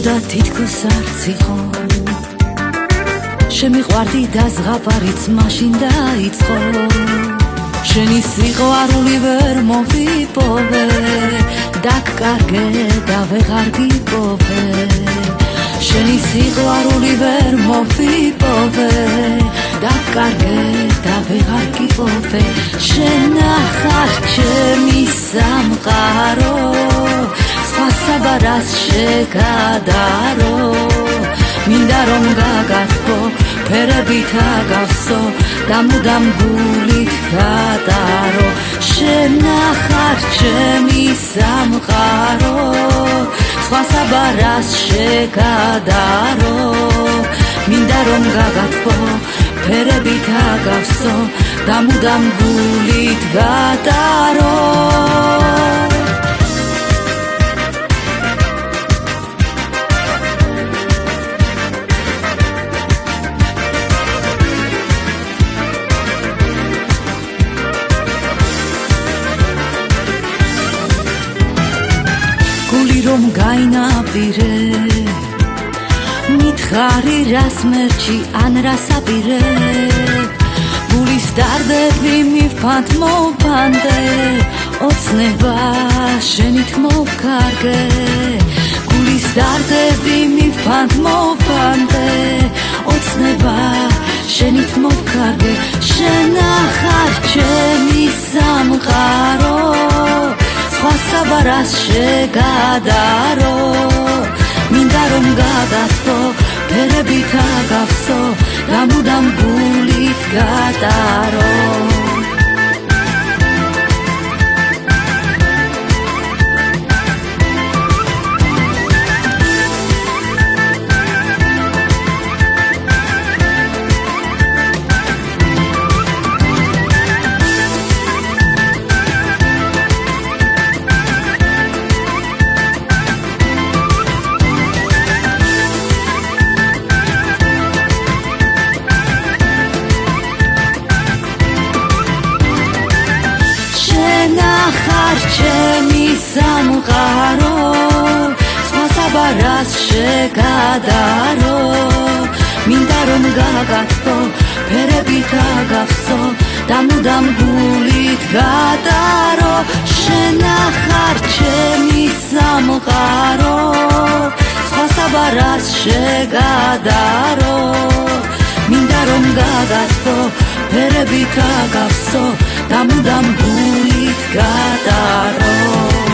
და თითქოს არც იყო შემიყვარდი და ზღაპარიც მაშინ დაიწყო შენი სიყვარული ვერ მოვიპოვე დაგკარგე და ვეღარ გიპოვე შენი სიყვარული ვერ მოვიპოვე დაგკარგე და ვეღარ გიპოვე შენ ახარ ჩემი სამყარო სხვა საბარას შეგადარო მინდა რომ გაგათბო ფერებით აგავსო და მუდამ გულით გადარო შენ ახარ ჩემი სამყარო სხვა საბარას შეგადარო მინდა რომ გაგათბო ფერებით აგავსო და მუდამ გულით გადარო გული რომ გაინაპირე მითხარი რას მერჩი ან რას აპირე გულის დარდები მივფანთ მოვფანდე ოცნება შენით მოვკარგე გულის დარდები მივფანთ მოვფანდე ოცნება შენით მოვკარგე შენ ახარ ჩემი სამყარო სხვა საბარას შეგადარო მინდა რომ გაგათბო ფერებით აგავსო და მუდამ გულით გადარო ჩემი სამყარო სხვა საბარას შეგადარო მინდა რომ გაგათბო ფერებით აგავსო და მუდამ გულით გადარო შენ ახარ ჩემი სამყარო სხვა საბარას შეგადარო მინდა რომ გაგათბო ფერებით აგავსო და მუდამ გულით გადარო